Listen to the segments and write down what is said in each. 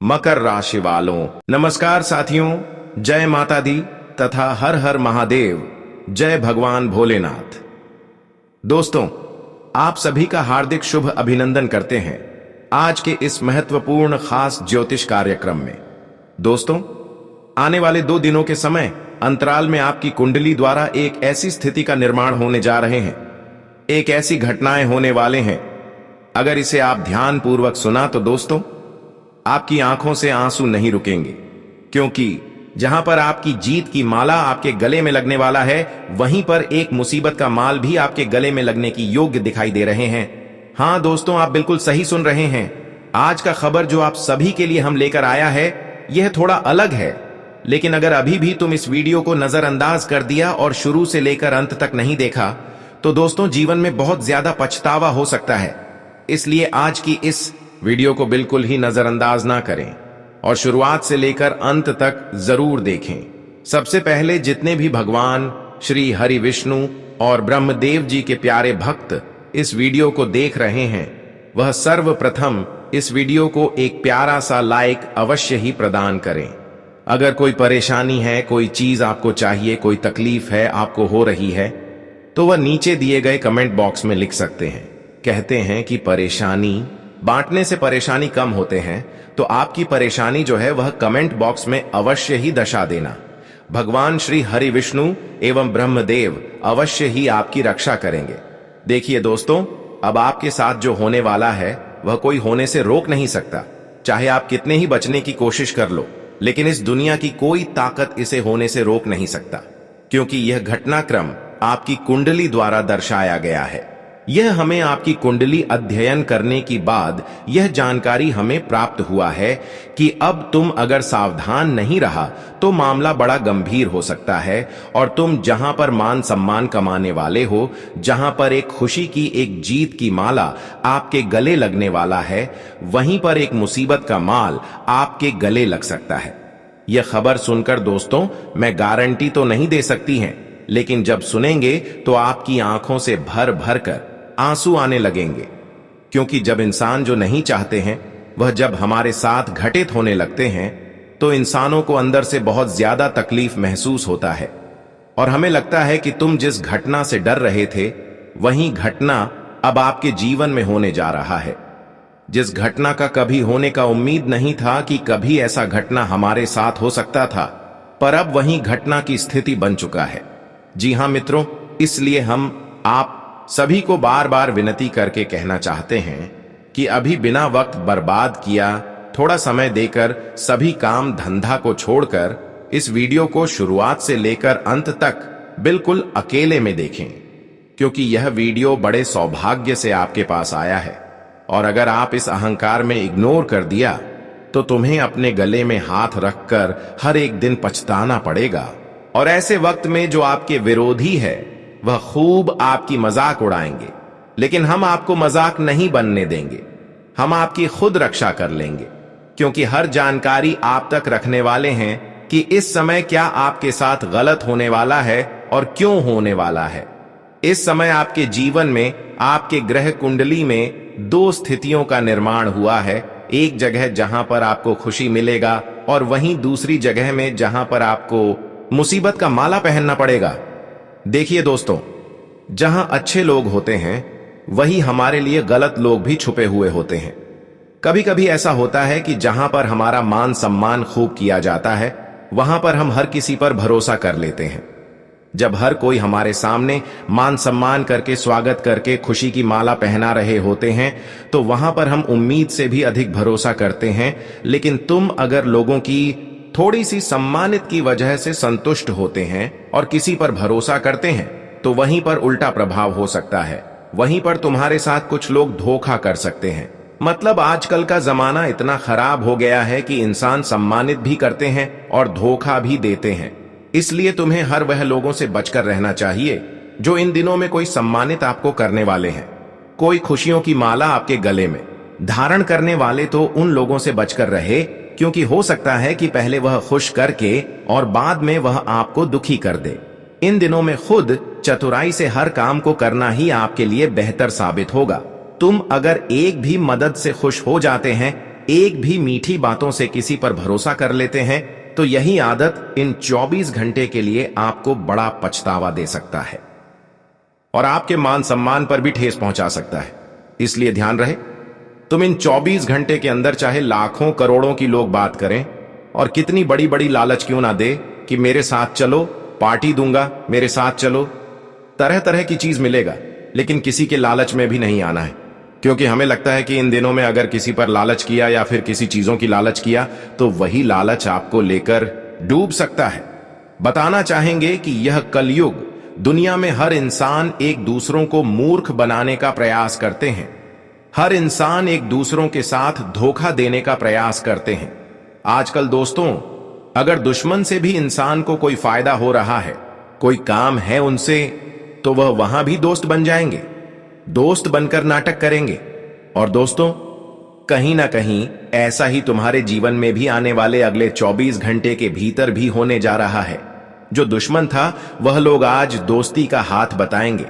मकर राशि वालों, नमस्कार साथियों। जय माता दी तथा हर हर महादेव। जय भगवान भोलेनाथ। दोस्तों, आप सभी का हार्दिक शुभ अभिनंदन करते हैं आज के इस महत्वपूर्ण खास ज्योतिष कार्यक्रम में। दोस्तों, आने वाले 2 दिनों के समय अंतराल में आपकी कुंडली द्वारा एक ऐसी स्थिति का निर्माण होने जा रहे हैं, एक ऐसी घटनाएं होने वाले हैं, अगर इसे आप ध्यान पूर्वक सुना तो दोस्तों आपकी आंखों से आंसू नहीं रुकेंगे, क्योंकि जहां पर आपकी जीत की माला आपके गले में लगने वाला है, वहीं पर एक मुसीबत का माल भी आपके गले में लगने की योग्य दिखाई दे रहे हैं। हां दोस्तों, आप बिल्कुल सही सुन रहे हैं। आज का खबर जो आप सभी के लिए हम लेकर आया है, यह थोड़ा अलग है, लेकिन अगर अभी भी तुम इस वीडियो को नजरअंदाज कर दिया और शुरू से लेकर अंत तक नहीं देखा, तो दोस्तों जीवन में बहुत ज्यादा पछतावा हो सकता है। इसलिए आज की इस वीडियो को बिल्कुल ही नजरअंदाज ना करें और शुरुआत से लेकर अंत तक जरूर देखें। सबसे पहले जितने भी भगवान श्री हरि विष्णु और ब्रह्मदेव जी के प्यारे भक्त इस वीडियो को देख रहे हैं, वह सर्वप्रथम इस वीडियो को एक प्यारा सा लाइक अवश्य ही प्रदान करें। अगर कोई परेशानी है, कोई चीज आपको चाहिए, कोई तकलीफ है आपको हो रही है, तो वह नीचे दिए गए कमेंट बॉक्स में लिख सकते हैं। कहते हैं कि परेशानी बांटने से परेशानी कम होते हैं, तो आपकी परेशानी जो है वह कमेंट बॉक्स में अवश्य ही दर्शा देना। भगवान श्री हरि विष्णु एवं ब्रह्मदेव अवश्य ही आपकी रक्षा करेंगे। देखिए दोस्तों, अब आपके साथ जो होने वाला है वह कोई होने से रोक नहीं सकता। चाहे आप कितने ही बचने की कोशिश कर लो, लेकिन इस दुनिया की कोई ताकत इसे होने से रोक नहीं सकता, क्योंकि यह घटनाक्रम आपकी कुंडली द्वारा दर्शाया गया है। यह हमें आपकी कुंडली अध्ययन करने के बाद यह जानकारी हमें प्राप्त हुआ है कि अब तुम अगर सावधान नहीं रहा तो मामला बड़ा गंभीर हो सकता है, और तुम जहां पर मान सम्मान कमाने वाले हो, जहां पर एक खुशी की, एक जीत की माला आपके गले लगने वाला है, वहीं पर एक मुसीबत का माल आपके गले लग सकता है। यह खबर सुनकर दोस्तों मैं गारंटी तो नहीं दे सकती हैं, लेकिन जब सुनेंगे तो आपकी आंखों से भर भर कर आंसू आने लगेंगे, क्योंकि जब इंसान जो नहीं चाहते हैं वह जब हमारे साथ घटित होने लगते हैं, तो इंसानों को अंदर से बहुत ज्यादा तकलीफ महसूस होता है, और हमें लगता है कि तुम जिस घटना से डर रहे थे वही घटना अब आपके जीवन में होने जा रहा है। जिस घटना का कभी होने का उम्मीद नहीं था कि कभी ऐसा घटना हमारे साथ हो सकता था, पर अब वही घटना की स्थिति बन चुका है। जी हां मित्रों, इसलिए हम आप सभी को बार बार विनती करके कहना चाहते हैं कि अभी बिना वक्त बर्बाद किया थोड़ा समय देकर सभी काम धंधा को छोड़कर इस वीडियो को शुरुआत से लेकर अंत तक बिल्कुल अकेले में देखें, क्योंकि यह वीडियो बड़े सौभाग्य से आपके पास आया है। और अगर आप इस अहंकार में इग्नोर कर दिया तो तुम्हें अपने गले में हाथ रखकर हर एक दिन पछताना पड़ेगा। और ऐसे वक्त में जो आपके विरोधी है वह खूब आपकी मजाक उड़ाएंगे, लेकिन हम आपको मजाक नहीं बनने देंगे। हम आपकी खुद रक्षा कर लेंगे, क्योंकि हर जानकारी आप तक रखने वाले हैं कि इस समय क्या आपके साथ गलत होने वाला है और क्यों होने वाला है। इस समय आपके जीवन में, आपके ग्रह कुंडली में 2 स्थितियों का निर्माण हुआ है। एक जगह जहां पर आपको खुशी मिलेगा, और वहीं दूसरी जगह में जहां पर आपको मुसीबत का माला पहनना पड़ेगा। देखिए दोस्तों, जहां अच्छे लोग होते हैं वही हमारे लिए गलत लोग भी छुपे हुए होते हैं। कभी कभी ऐसा होता है कि जहां पर हमारा मान सम्मान खूब किया जाता है, वहां पर हम हर किसी पर भरोसा कर लेते हैं। जब हर कोई हमारे सामने मान सम्मान करके, स्वागत करके खुशी की माला पहना रहे होते हैं, तो वहां पर हम उम्मीद से भी अधिक भरोसा करते हैं। लेकिन तुम अगर लोगों की थोड़ी सी सम्मानित की वजह से संतुष्ट होते हैं और किसी पर भरोसा करते हैं, तो वहीं पर उल्टा प्रभाव हो सकता है। वहीं पर तुम्हारे साथ कुछ लोग धोखा कर सकते हैं। मतलब आजकल का जमाना इतना खराब हो गया है कि इंसान सम्मानित भी करते हैं और धोखा भी देते हैं। इसलिए तुम्हें हर वह लोगों से बचकर रहना चाहिए जो इन दिनों में कोई सम्मानित आपको करने वाले हैं, कोई खुशियों की माला आपके गले में धारण करने वाले। तो उन लोगों से बचकर रहे, क्योंकि हो सकता है कि पहले वह खुश करके और बाद में वह आपको दुखी कर दे। इन दिनों में खुद चतुराई से हर काम को करना ही आपके लिए बेहतर साबित होगा। तुम अगर एक भी मदद से खुश हो जाते हैं एक भी मीठी बातों से किसी पर भरोसा कर लेते हैं तो यही आदत इन 24 घंटे के लिए आपको बड़ा पछतावा दे सकता है और आपके मान सम्मान पर भी ठेस पहुंचा सकता है। इसलिए ध्यान रहे, तुम इन 24 घंटे के अंदर चाहे लाखों करोड़ों की लोग बात करें और कितनी बड़ी बड़ी लालच क्यों ना दे कि मेरे साथ चलो, पार्टी दूंगा, मेरे साथ चलो, तरह तरह की चीज मिलेगा, लेकिन किसी के लालच में भी नहीं आना है। क्योंकि हमें लगता है कि इन दिनों में अगर किसी पर लालच किया या फिर किसी चीजों की लालच किया तो वही लालच आपको लेकर डूब सकता है। बताना चाहेंगे कि यह कलयुग, दुनिया में हर इंसान एक दूसरों को मूर्ख बनाने का प्रयास करते हैं। हर इंसान एक दूसरों के साथ धोखा देने का प्रयास करते हैं। आजकल दोस्तों, अगर दुश्मन से भी इंसान को कोई फायदा हो रहा है, कोई काम है उनसे, तो वह वहां भी दोस्त बन जाएंगे, दोस्त बनकर नाटक करेंगे। और दोस्तों, कहीं ना कहीं ऐसा ही तुम्हारे जीवन में भी आने वाले अगले 24 घंटे के भीतर भी होने जा रहा है। जो दुश्मन था वह लोग आज दोस्ती का हाथ बताएंगे,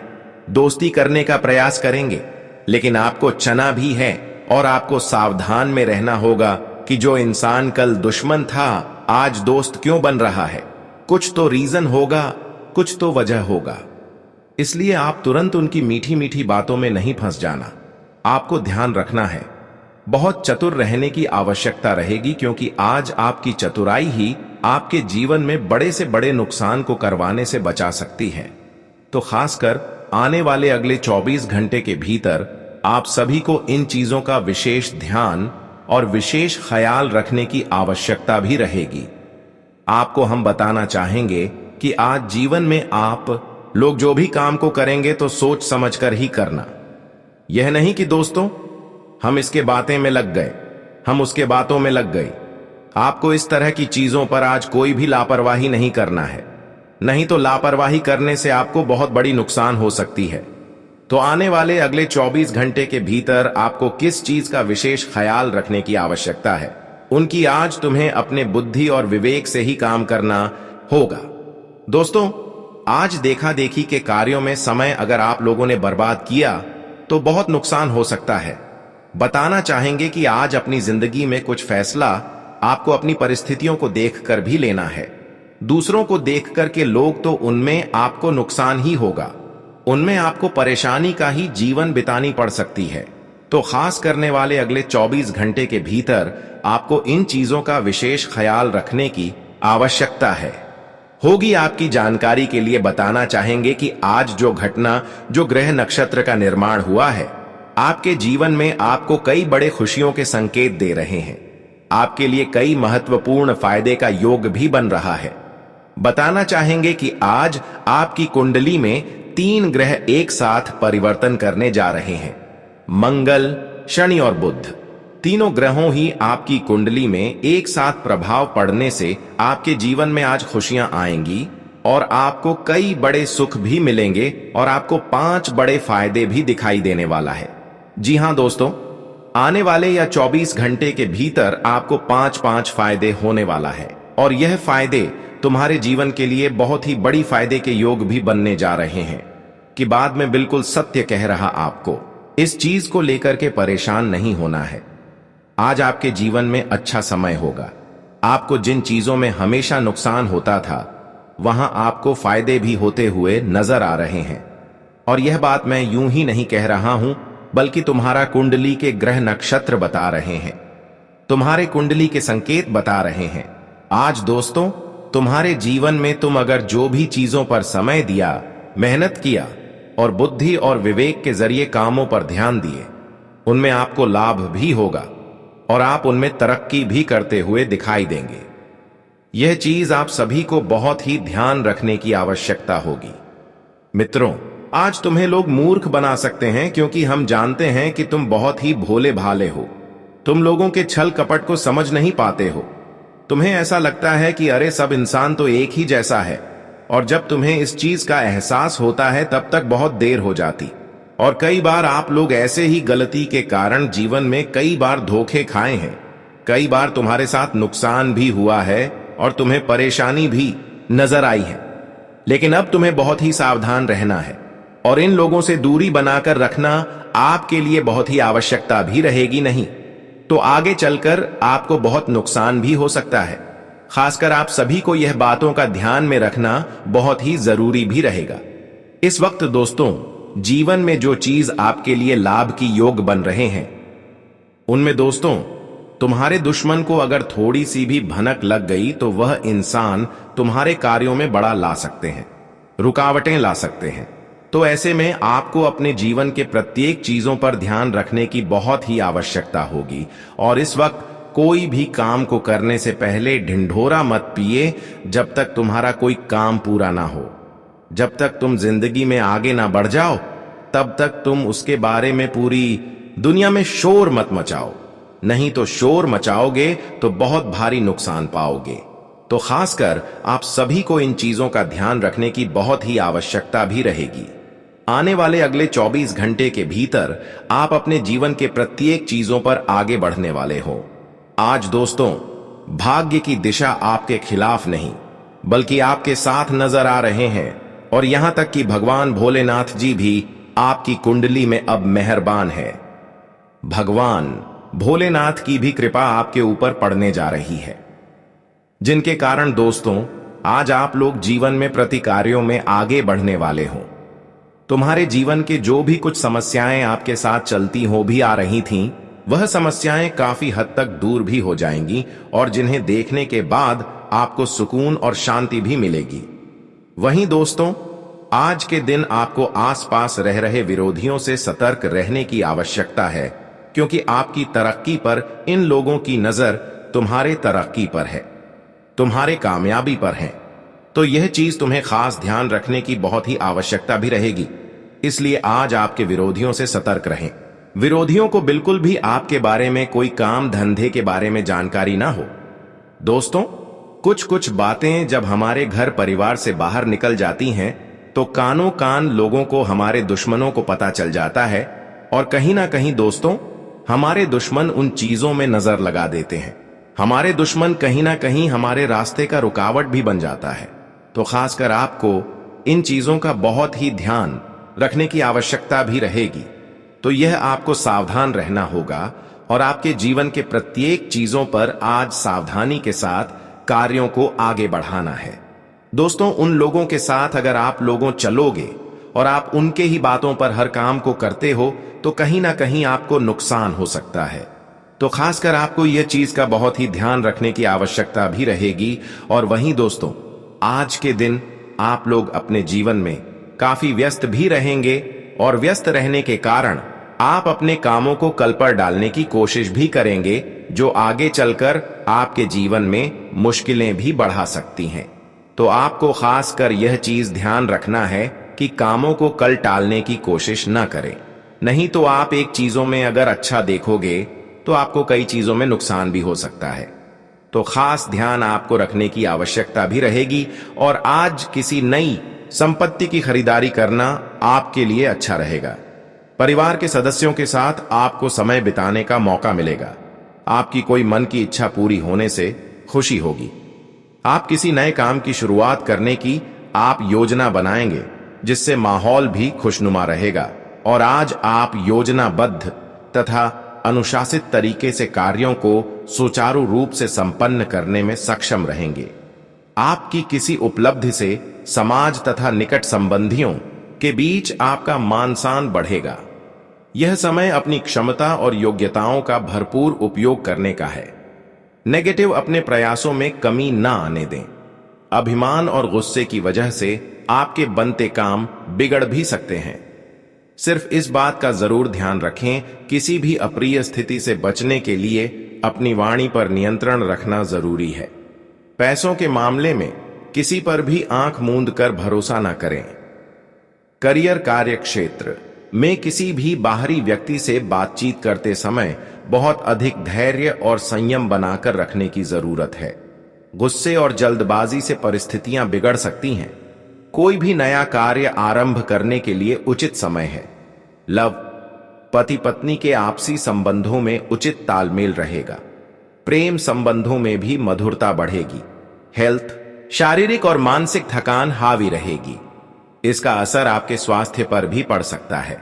दोस्ती करने का प्रयास करेंगे, लेकिन आपको चना भी है और आपको सावधान में रहना होगा कि जो इंसान कल दुश्मन था आज दोस्त क्यों बन रहा है। कुछ तो रीजन होगा, कुछ तो वजह होगा। इसलिए आप तुरंत उनकी मीठी मीठी बातों में नहीं फंस जाना। आपको ध्यान रखना है, बहुत चतुर रहने की आवश्यकता रहेगी, क्योंकि आज आपकी चतुराई ही आपके जीवन में बड़े से बड़े नुकसान को करवाने से बचा सकती है। तो खासकर आने वाले अगले 24 घंटे के भीतर आप सभी को इन चीजों का विशेष ध्यान और विशेष ख्याल रखने की आवश्यकता भी रहेगी। आपको हम बताना चाहेंगे कि आज जीवन में आप लोग जो भी काम को करेंगे तो सोच समझकर ही करना। यह नहीं कि दोस्तों हम इसके बातें में लग गए, हम उसके बातों में लग गए। आपको इस तरह की चीजों पर आज कोई भी लापरवाही नहीं करना है, नहीं तो लापरवाही करने से आपको बहुत बड़ी नुकसान हो सकती है। तो आने वाले अगले 24 घंटे के भीतर आपको किस चीज का विशेष ख्याल रखने की आवश्यकता है, उनकी आज तुम्हें अपने बुद्धि और विवेक से ही काम करना होगा। दोस्तों, आज देखा देखी के कार्यों में समय अगर आप लोगों ने बर्बाद किया तो बहुत नुकसान हो सकता है। बताना चाहेंगे कि आज अपनी जिंदगी में कुछ फैसला आपको अपनी परिस्थितियों को देखकर भी लेना है। दूसरों को देखकर के लोग तो उनमें आपको नुकसान ही होगा, उनमें आपको परेशानी का ही जीवन बितानी पड़ सकती है। तो खास करने वाले अगले 24 घंटे के भीतर आपको इन चीजों का विशेष ख्याल रखने की आवश्यकता है। होगी आपकी जानकारी के लिए बताना चाहेंगे कि आज जो घटना, जो ग्रह नक्षत्र का निर्माण हुआ है, आपके जीवन में आपको कई बड़े खुशियों के संकेत दे रहे हैं। आपके लिए कई महत्वपूर्ण फायदे का योग भी बन रहा है। बताना चाहेंगे कि आज आपकी कुंडली में 3 ग्रह एक साथ परिवर्तन करने जा रहे हैं। मंगल, शनि और बुध, तीनों ग्रहों ही आपकी कुंडली में एक साथ प्रभाव पड़ने से आपके जीवन में आज खुशियां आएंगी और आपको कई बड़े सुख भी मिलेंगे और आपको 5 बड़े फायदे भी दिखाई देने वाला है। जी हां दोस्तों, आने वाले या 24 घंटे के भीतर आपको 5-5 फायदे होने वाला है और यह फायदे तुम्हारे जीवन के लिए बहुत ही बड़ी फायदे के योग भी बनने जा रहे हैं कि बाद में बिल्कुल सत्य कह रहा। आपको इस चीज को लेकर के परेशान नहीं होना है। आज आपके जीवन में अच्छा समय होगा। आपको जिन चीजों में हमेशा नुकसान होता था वहां आपको फायदे भी होते हुए नजर आ रहे हैं। और यह बात मैं यूं ही नहीं कह रहा हूं, बल्कि तुम्हारा कुंडली के ग्रह नक्षत्र बता रहे हैं, तुम्हारे कुंडली के संकेत बता रहे हैं। आज दोस्तों, तुम्हारे जीवन में तुम अगर जो भी चीजों पर समय दिया, मेहनत किया और बुद्धि और विवेक के जरिए कामों पर ध्यान दिए, उनमें आपको लाभ भी होगा और आप उनमें तरक्की भी करते हुए दिखाई देंगे। यह चीज आप सभी को बहुत ही ध्यान रखने की आवश्यकता होगी। मित्रों, आज तुम्हें लोग मूर्ख बना सकते हैं क्योंकि हम जानते हैं कि तुम बहुत ही भोले भाले हो। तुम लोगों के छल कपट को समझ नहीं पाते हो। तुम्हें ऐसा लगता है कि अरे सब इंसान तो एक ही जैसा है, और जब तुम्हें इस चीज का एहसास होता है तब तक बहुत देर हो जाती। और कई बार आप लोग ऐसे ही गलती के कारण जीवन में कई बार धोखे खाए हैं, कई बार तुम्हारे साथ नुकसान भी हुआ है और तुम्हें परेशानी भी नजर आई है। लेकिन अब तुम्हें बहुत ही सावधान रहना है और इन लोगों से दूरी बनाकर रखना आपके लिए बहुत ही आवश्यकता भी रहेगी। नहीं, तो आगे चलकर आपको बहुत नुकसान भी हो सकता है। खासकर आप सभी को यह बातों का ध्यान में रखना बहुत ही जरूरी भी रहेगा। इस वक्त दोस्तों, जीवन में जो चीज आपके लिए लाभ की योग बन रहे हैं, उनमें दोस्तों तुम्हारे दुश्मन को अगर थोड़ी सी भी भनक लग गई तो वह इंसान तुम्हारे कार्यों में बड़ा ला सकते हैं, रुकावटें ला सकते हैं। तो ऐसे में आपको अपने जीवन के प्रत्येक चीजों पर ध्यान रखने की बहुत ही आवश्यकता होगी। और इस वक्त कोई भी काम को करने से पहले ढिंढोरा मत पिए जब तक तुम्हारा कोई काम पूरा ना हो। जब तक तुम जिंदगी में आगे ना बढ़ जाओ तब तक तुम उसके बारे में पूरी दुनिया में शोर मत मचाओ, नहीं तो शोर मचाओगे तो बहुत भारी नुकसान पाओगे। तो खासकर आप सभी को इन चीजों का ध्यान रखने की बहुत ही आवश्यकता भी रहेगी। आने वाले अगले 24 घंटे के भीतर आप अपने जीवन के प्रत्येक चीजों पर आगे बढ़ने वाले हो। आज दोस्तों, भाग्य की दिशा आपके खिलाफ नहीं बल्कि आपके साथ नजर आ रहे हैं, और यहां तक कि भगवान भोलेनाथ जी भी आपकी कुंडली में अब मेहरबान है। भगवान भोलेनाथ की भी कृपा आपके ऊपर पड़ने जा रही है, जिनके कारण दोस्तों आज आप लोग जीवन में प्रति कार्यों में आगे बढ़ने वाले हो। तुम्हारे जीवन के जो भी कुछ समस्याएं आपके साथ चलती हो भी आ रही थीं, वह समस्याएं काफी हद तक दूर भी हो जाएंगी और जिन्हें देखने के बाद आपको सुकून और शांति भी मिलेगी। वहीं दोस्तों, आज के दिन आपको आसपास रह रहे विरोधियों से सतर्क रहने की आवश्यकता है, क्योंकि आपकी तरक्की पर इन लोगों की नजर तुम्हारे तरक्की पर है, तुम्हारे कामयाबी पर है। तो यह चीज तुम्हें खास ध्यान रखने की बहुत ही आवश्यकता भी रहेगी। इसलिए आज आपके विरोधियों से सतर्क रहें। विरोधियों को बिल्कुल भी आपके बारे में कोई काम धंधे के बारे में जानकारी ना हो। दोस्तों, कुछ कुछ बातें जब हमारे घर परिवार से बाहर निकल जाती हैं तो कानों कान लोगों को, हमारे दुश्मनों को पता चल जाता है, और कहीं ना कहीं दोस्तों हमारे दुश्मन उन चीजों में नजर लगा देते हैं। हमारे दुश्मन कहीं ना कहीं हमारे रास्ते का रुकावट भी बन जाता है। तो खासकर आपको इन चीजों का बहुत ही ध्यान रखने की आवश्यकता भी रहेगी। तो यह आपको सावधान रहना होगा और आपके जीवन के प्रत्येक चीजों पर आज सावधानी के साथ कार्यों को आगे बढ़ाना है। दोस्तों, उन लोगों के साथ अगर आप लोगों चलोगे और आप उनके ही बातों पर हर काम को करते हो तो कहीं ना कहीं आपको नुकसान हो सकता है। तो खासकर आपको यह चीज का बहुत ही ध्यान रखने की आवश्यकता भी रहेगी। और वहीं दोस्तों, आज के दिन आप लोग अपने जीवन में काफी व्यस्त भी रहेंगे, और व्यस्त रहने के कारण आप अपने कामों को कल पर डालने की कोशिश भी करेंगे, जो आगे चलकर आपके जीवन में मुश्किलें भी बढ़ा सकती हैं। तो आपको खासकर यह चीज ध्यान रखना है कि कामों को कल टालने की कोशिश न करें, नहीं तो आप एक चीजों में अगर अच्छा देखोगे तो आपको कई चीजों में नुकसान भी हो सकता है। तो खास ध्यान आपको रखने की आवश्यकता भी रहेगी। और आज किसी नई संपत्ति की खरीदारी करना आपके लिए अच्छा रहेगा। परिवार के सदस्यों के साथ आपको समय बिताने का मौका मिलेगा। आपकी कोई मन की इच्छा पूरी होने से खुशी होगी। आप किसी नए काम की शुरुआत करने की आप योजना बनाएंगे, जिससे माहौल भी खुशनुमा रहेगा। और आज आप योजनाबद्ध तथा अनुशासित तरीके से कार्यों को सुचारू रूप से संपन्न करने में सक्षम रहेंगे। आपकी किसी उपलब्धि से समाज तथा निकट संबंधियों के बीच आपका मान सम्मान बढ़ेगा। यह समय अपनी क्षमता और योग्यताओं का भरपूर उपयोग करने का है। नेगेटिव अपने प्रयासों में कमी ना आने दें। अभिमान और गुस्से की वजह से आपके बनते काम बिगड़ भी सकते हैं। सिर्फ इस बात का जरूर ध्यान रखें, किसी भी अप्रिय स्थिति से बचने के लिए अपनी वाणी पर नियंत्रण रखना जरूरी है। पैसों के मामले में किसी पर भी आंख मूंद कर भरोसा न करें। करियर कार्य क्षेत्र में किसी भी बाहरी व्यक्ति से बातचीत करते समय बहुत अधिक धैर्य और संयम बनाकर रखने की जरूरत है। गुस्से और जल्दबाजी से परिस्थितियां बिगड़ सकती हैं। कोई भी नया कार्य आरंभ करने के लिए उचित समय है। लव, पति पत्नी के आपसी संबंधों में उचित तालमेल रहेगा। प्रेम संबंधों में भी मधुरता बढ़ेगी। हेल्थ, शारीरिक और मानसिक थकान हावी रहेगी। इसका असर आपके स्वास्थ्य पर भी पड़ सकता है।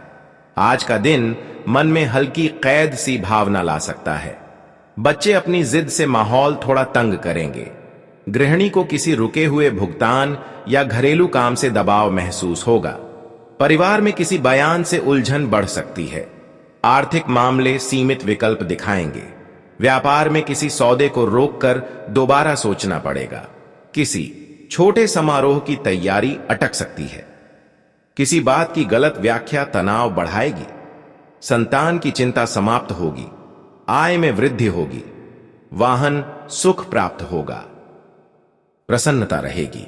आज का दिन मन में हल्की कैद सी भावना ला सकता है। बच्चे अपनी जिद से माहौल थोड़ा तंग करेंगे। गृहिणी को किसी रुके हुए भुगतान या घरेलू काम से दबाव महसूस होगा। परिवार में किसी बयान से उलझन बढ़ सकती है। आर्थिक मामले सीमित विकल्प दिखाएंगे। व्यापार में किसी सौदे को रोककर दोबारा सोचना पड़ेगा। किसी छोटे समारोह की तैयारी अटक सकती है। किसी बात की गलत व्याख्या तनाव बढ़ाएगी। संतान की चिंता समाप्त होगी। आय में वृद्धि होगी। वाहन सुख प्राप्त होगा। प्रसन्नता रहेगी।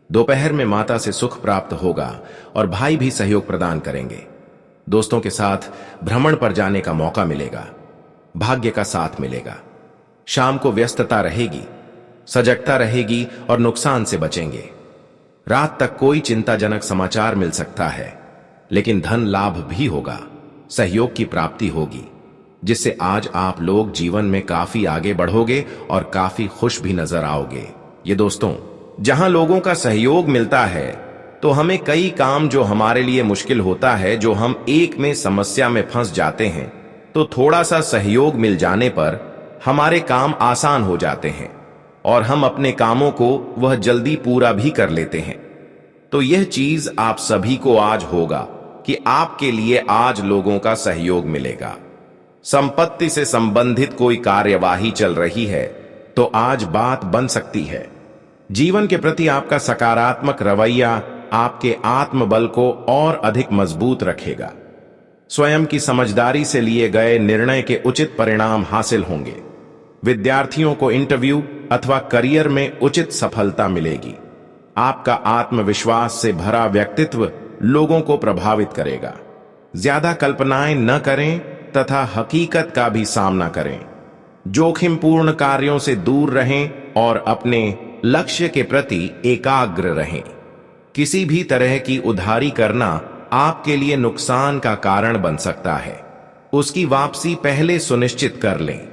दोपहर में माता से सुख प्राप्त होगा और भाई भी सहयोग प्रदान करेंगे। दोस्तों के साथ भ्रमण पर जाने का मौका मिलेगा। भाग्य का साथ मिलेगा। शाम को व्यस्तता रहेगी। सजगता रहेगी और नुकसान से बचेंगे। रात तक कोई चिंताजनक समाचार मिल सकता है, लेकिन धन लाभ भी होगा। सहयोग की प्राप्ति होगी, जिससे आज आप लोग जीवन में काफी आगे बढ़ोगे और काफी खुश भी नजर आओगे। ये दोस्तों, जहां लोगों का सहयोग मिलता है तो हमें कई काम जो हमारे लिए मुश्किल होता है, जो हम एक में समस्या में फंस जाते हैं, तो थोड़ा सा सहयोग मिल जाने पर हमारे काम आसान हो जाते हैं और हम अपने कामों को वह जल्दी पूरा भी कर लेते हैं। तो यह चीज आप सभी को आज होगा कि आपके लिए आज लोगों का सहयोग मिलेगा। संपत्ति से संबंधित कोई कार्यवाही चल रही है तो आज बात बन सकती है। जीवन के प्रति आपका सकारात्मक रवैया आपके आत्मबल को और अधिक मजबूत रखेगा। स्वयं की समझदारी से लिए गए निर्णय के उचित परिणाम हासिल होंगे। विद्यार्थियों को इंटरव्यू अथवा करियर में उचित सफलता मिलेगी। आपका आत्मविश्वास से भरा व्यक्तित्व लोगों को प्रभावित करेगा। ज्यादा कल्पनाएं न करें तथा हकीकत का भी सामना करें। जोखिमपूर्ण कार्यों से दूर रहें और अपने लक्ष्य के प्रति एकाग्र रहें। किसी भी तरह की उधारी करना आपके लिए नुकसान का कारण बन सकता है। उसकी वापसी पहले सुनिश्चित कर लें।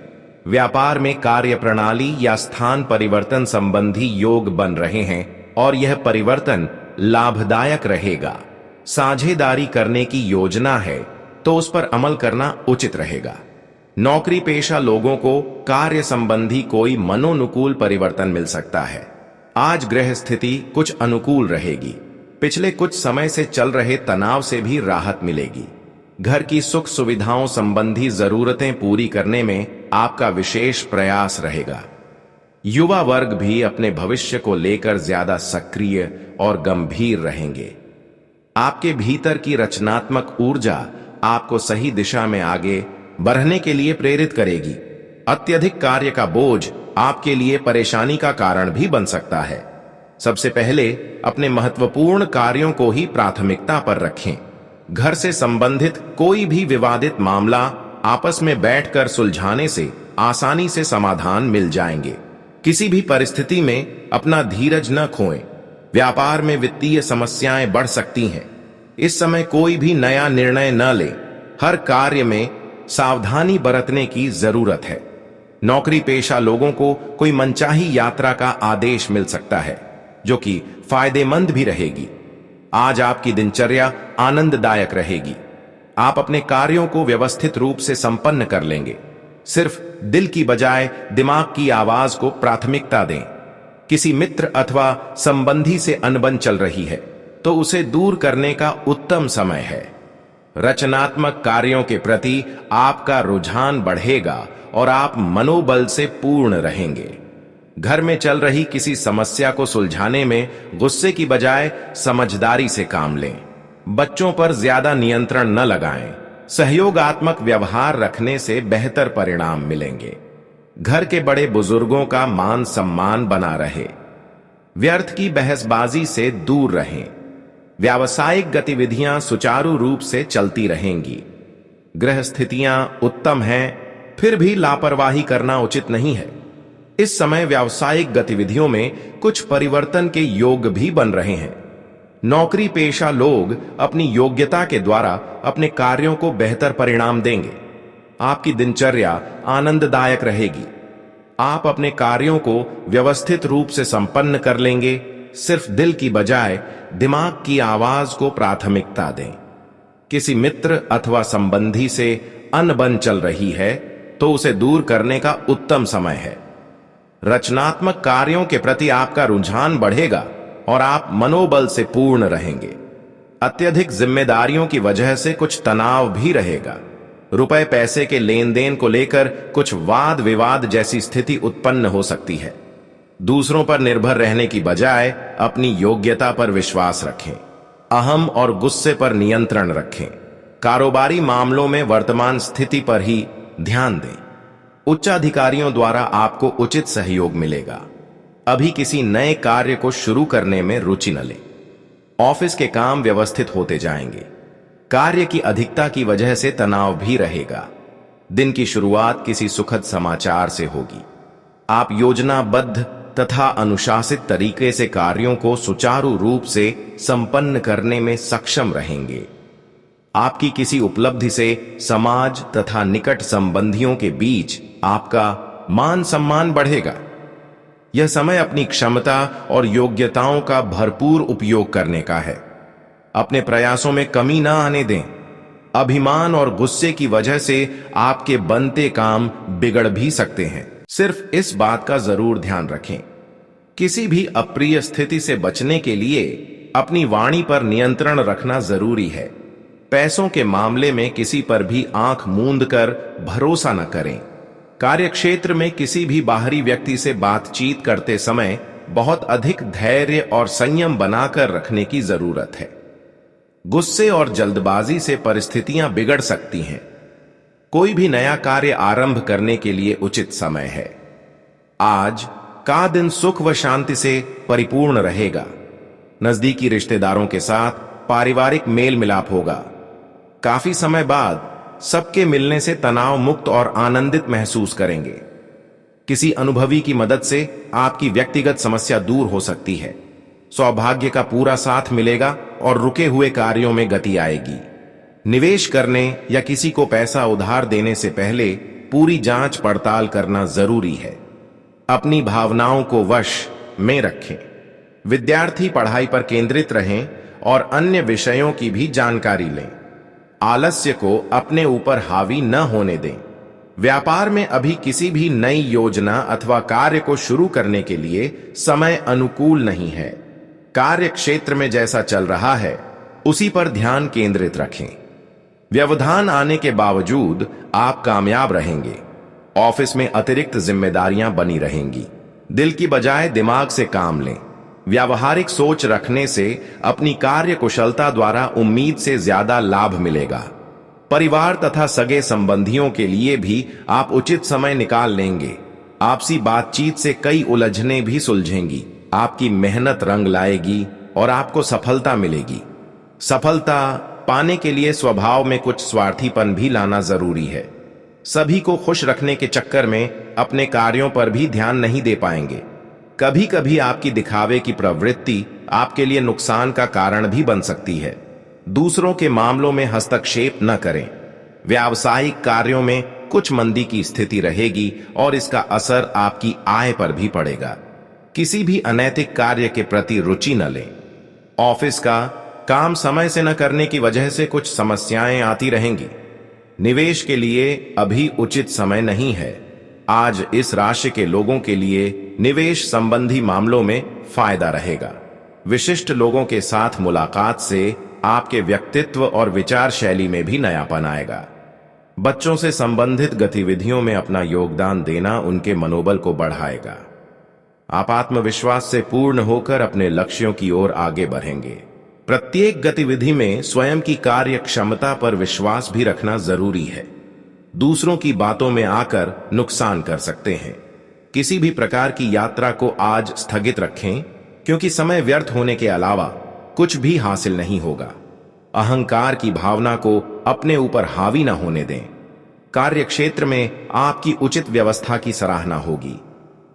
व्यापार में कार्य प्रणाली या स्थान परिवर्तन संबंधी योग बन रहे हैं और यह परिवर्तन लाभदायक रहेगा। साझेदारी करने की योजना है तो उस पर अमल करना उचित रहेगा। नौकरी पेशा लोगों को कार्य संबंधी कोई मनोनुकूल परिवर्तन मिल सकता है। आज ग्रह स्थिति कुछ अनुकूल रहेगी। पिछले कुछ समय से चल रहे तनाव से भी राहत मिलेगी। घर की सुख सुविधाओं संबंधी जरूरतें पूरी करने में आपका विशेष प्रयास रहेगा। युवा वर्ग भी अपने भविष्य को लेकर ज्यादा सक्रिय और गंभीर रहेंगे। आपके भीतर की रचनात्मक ऊर्जा आपको सही दिशा में आगे बढ़ने के लिए प्रेरित करेगी। अत्यधिक कार्य का बोझ आपके लिए परेशानी का कारण भी बन सकता है। सबसे पहले अपने महत्वपूर्ण कार्यों को ही प्राथमिकता पर रखें। घर से संबंधित कोई भी विवादित मामला आपस में बैठकर सुलझाने से आसानी से समाधान मिल जाएंगे। किसी भी परिस्थिति में अपना धीरज न खोएं। व्यापार में वित्तीय समस्याएं बढ़ सकती हैं। इस समय कोई भी नया निर्णय न लें। हर कार्य में सावधानी बरतने की जरूरत है। नौकरी पेशा लोगों को कोई मनचाही यात्रा का आदेश मिल सकता है, जो कि फायदेमंद भी रहेगी। आज आपकी दिनचर्या आनंददायक रहेगी। आप अपने कार्यों को व्यवस्थित रूप से संपन्न कर लेंगे। सिर्फ दिल की बजाय दिमाग की आवाज को प्राथमिकता दें। किसी मित्र अथवा संबंधी से अनबन चल रही है तो उसे दूर करने का उत्तम समय है। रचनात्मक कार्यों के प्रति आपका रुझान बढ़ेगा और आप मनोबल से पूर्ण रहेंगे। घर में चल रही किसी समस्या को सुलझाने में गुस्से की बजाय समझदारी से काम लें। बच्चों पर ज्यादा नियंत्रण न लगाएं। सहयोगात्मक व्यवहार रखने से बेहतर परिणाम मिलेंगे। घर के बड़े बुजुर्गों का मान सम्मान बना रहे। व्यर्थ की बहसबाजी से दूर रहें। व्यावसायिक गतिविधियां सुचारू रूप से चलती रहेंगी। ग्रह स्थितियां उत्तम हैं, फिर भी लापरवाही करना उचित नहीं है। इस समय व्यावसायिक गतिविधियों में कुछ परिवर्तन के योग भी बन रहे हैं। नौकरी पेशा लोग अपनी योग्यता के द्वारा अपने कार्यों को बेहतर परिणाम देंगे। आपकी दिनचर्या आनंददायक रहेगी। आप अपने कार्यों को व्यवस्थित रूप से संपन्न कर लेंगे। सिर्फ दिल की बजाय दिमाग की आवाज को प्राथमिकता दें। किसी मित्र अथवा संबंधी से अनबन चल रही है तो उसे दूर करने का उत्तम समय है। रचनात्मक कार्यों के प्रति आपका रुझान बढ़ेगा और आप मनोबल से पूर्ण रहेंगे। अत्यधिक जिम्मेदारियों की वजह से कुछ तनाव भी रहेगा। रुपए पैसे के लेन देन को लेकर कुछ वाद विवाद जैसी स्थिति उत्पन्न हो सकती है। दूसरों पर निर्भर रहने की बजाय अपनी योग्यता पर विश्वास रखें। अहम और गुस्से पर नियंत्रण रखें। कारोबारी मामलों में वर्तमान स्थिति पर ही ध्यान दें। उच्चाधिकारियों द्वारा आपको उचित सहयोग मिलेगा। अभी किसी नए कार्य को शुरू करने में रुचि न लें। ऑफिस के काम व्यवस्थित होते जाएंगे। कार्य की अधिकता की वजह से तनाव भी रहेगा। दिन की शुरुआत किसी सुखद समाचार से होगी। आप योजनाबद्ध तथा अनुशासित तरीके से कार्यों को सुचारू रूप से संपन्न करने में सक्षम रहेंगे। आपकी किसी उपलब्धि से समाज तथा निकट संबंधियों के बीच आपका मान सम्मान बढ़ेगा। यह समय अपनी क्षमता और योग्यताओं का भरपूर उपयोग करने का है। अपने प्रयासों में कमी ना आने दें। अभिमान और गुस्से की वजह से आपके बनते काम बिगड़ भी सकते हैं। सिर्फ इस बात का जरूर ध्यान रखें, किसी भी अप्रिय स्थिति से बचने के लिए अपनी वाणी पर नियंत्रण रखना जरूरी है। पैसों के मामले में किसी पर भी आंख मूंद कर भरोसा न करें। कार्यक्षेत्र में किसी भी बाहरी व्यक्ति से बातचीत करते समय बहुत अधिक धैर्य और संयम बनाकर रखने की जरूरत है। गुस्से और जल्दबाजी से परिस्थितियां बिगड़ सकती हैं। कोई भी नया कार्य आरंभ करने के लिए उचित समय है। आज का दिन सुख व शांति से परिपूर्ण रहेगा। नजदीकी रिश्तेदारों के साथ पारिवारिक मेल मिलाप होगा। काफी समय बाद सबके मिलने से तनाव मुक्त और आनंदित महसूस करेंगे। किसी अनुभवी की मदद से आपकी व्यक्तिगत समस्या दूर हो सकती है। सौभाग्य का पूरा साथ मिलेगा और रुके हुए कार्यों में गति आएगी। निवेश करने या किसी को पैसा उधार देने से पहले पूरी जांच पड़ताल करना जरूरी है। अपनी भावनाओं को वश में रखें। विद्यार्थी पढ़ाई पर केंद्रित रहें और अन्य विषयों की भी जानकारी लें। आलस्य को अपने ऊपर हावी न होने दें। व्यापार में अभी किसी भी नई योजना अथवा कार्य को शुरू करने के लिए समय अनुकूल नहीं है। कार्य क्षेत्र में जैसा चल रहा है उसी पर ध्यान केंद्रित रखें। व्यवधान आने के बावजूद आप कामयाब रहेंगे। ऑफिस में अतिरिक्त जिम्मेदारियां बनी रहेंगी। दिल की बजाय दिमाग से काम लें। व्यावहारिक सोच रखने से अपनी कार्य कुशलता द्वारा उम्मीद से ज्यादा लाभ मिलेगा। परिवार तथा सगे संबंधियों के लिए भी आप उचित समय निकाल लेंगे। आपसी बातचीत से कई उलझनें भी सुलझेंगी। आपकी मेहनत रंग लाएगी और आपको सफलता मिलेगी। सफलता पाने के लिए स्वभाव में कुछ स्वार्थीपन भी लाना जरूरी है। सभी को खुश रखने के चक्कर में अपने कार्यों पर भी ध्यान नहीं दे पाएंगे। कभी कभी आपकी दिखावे की प्रवृत्ति आपके लिए नुकसान का कारण भी बन सकती है। दूसरों के मामलों में हस्तक्षेप न करें। व्यावसायिक कार्यों में कुछ मंदी की स्थिति रहेगी और इसका असर आपकी आय पर भी पड़ेगा। किसी भी अनैतिक कार्य के प्रति रुचि न लें। ऑफिस का काम समय से न करने की वजह से कुछ समस्याएं आती रहेंगी। निवेश के लिए अभी उचित समय नहीं है। आज इस राशि के लोगों के लिए निवेश संबंधी मामलों में फायदा रहेगा। विशिष्ट लोगों के साथ मुलाकात से आपके व्यक्तित्व और विचार शैली में भी नयापन आएगा। बच्चों से संबंधित गतिविधियों में अपना योगदान देना उनके मनोबल को बढ़ाएगा। आप आत्मविश्वास से पूर्ण होकर अपने लक्ष्यों की ओर आगे बढ़ेंगे। प्रत्येक गतिविधि में स्वयं की कार्य क्षमता पर विश्वास भी रखना जरूरी है। दूसरों की बातों में आकर नुकसान कर सकते हैं। किसी भी प्रकार की यात्रा को आज स्थगित रखें, क्योंकि समय व्यर्थ होने के अलावा कुछ भी हासिल नहीं होगा। अहंकार की भावना को अपने ऊपर हावी न होने दें। कार्य क्षेत्र में आपकी उचित व्यवस्था की सराहना होगी।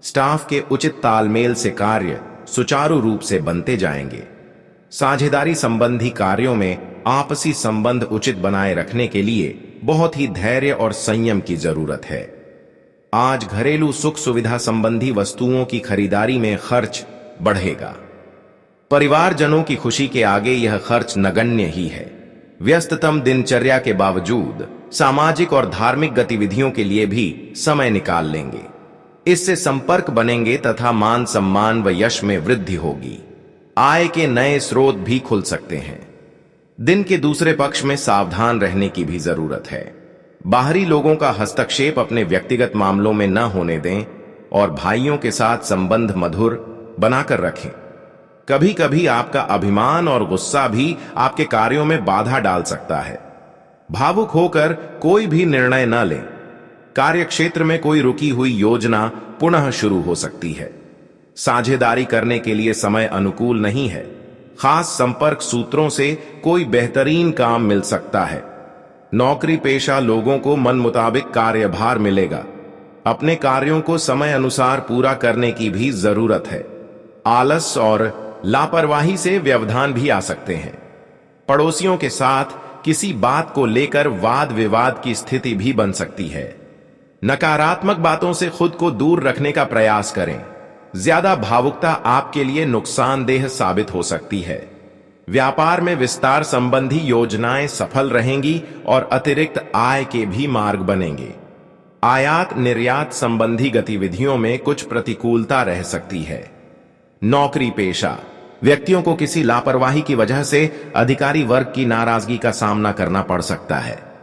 स्टाफ के उचित तालमेल से कार्य सुचारू रूप से बनते जाएंगे। साझेदारी संबंधी कार्यों में आपसी संबंध उचित बनाए रखने के लिए बहुत ही धैर्य और संयम की जरूरत है। आज घरेलू सुख सुविधा संबंधी वस्तुओं की खरीदारी में खर्च बढ़ेगा। परिवारजनों की खुशी के आगे यह खर्च नगण्य ही है। व्यस्ततम दिनचर्या के बावजूद सामाजिक और धार्मिक गतिविधियों के लिए भी समय निकाल लेंगे। इससे संपर्क बनेंगे तथा मान सम्मान व यश में वृद्धि होगी। आय के नए स्रोत भी खुल सकते हैं। दिन के दूसरे पक्ष में सावधान रहने की भी जरूरत है। बाहरी लोगों का हस्तक्षेप अपने व्यक्तिगत मामलों में न होने दें और भाइयों के साथ संबंध मधुर बनाकर रखें। कभी कभी आपका अभिमान और गुस्सा भी आपके कार्यों में बाधा डाल सकता है। भावुक होकर कोई भी निर्णय न लें। कार्यक्षेत्र में कोई रुकी हुई योजना पुनः शुरू हो सकती है। साझेदारी करने के लिए समय अनुकूल नहीं है। खास संपर्क सूत्रों से कोई बेहतरीन काम मिल सकता है। नौकरी पेशा लोगों को मन मुताबिक कार्यभार मिलेगा। अपने कार्यों को समय अनुसार पूरा करने की भी जरूरत है। आलस और लापरवाही से व्यवधान भी आ सकते हैं। पड़ोसियों के साथ किसी बात को लेकर वाद विवाद की स्थिति भी बन सकती है। नकारात्मक बातों से खुद को दूर रखने का प्रयास करें। ज्यादा भावुकता आपके लिए नुकसानदेह साबित हो सकती है। व्यापार में विस्तार संबंधी योजनाएं सफल रहेंगी और अतिरिक्त आय के भी मार्ग बनेंगे। आयात निर्यात संबंधी गतिविधियों में कुछ प्रतिकूलता रह सकती है। नौकरी पेशा व्यक्तियों को किसी लापरवाही की वजह से अधिकारी वर्ग की नाराजगी का सामना करना पड़ सकता है।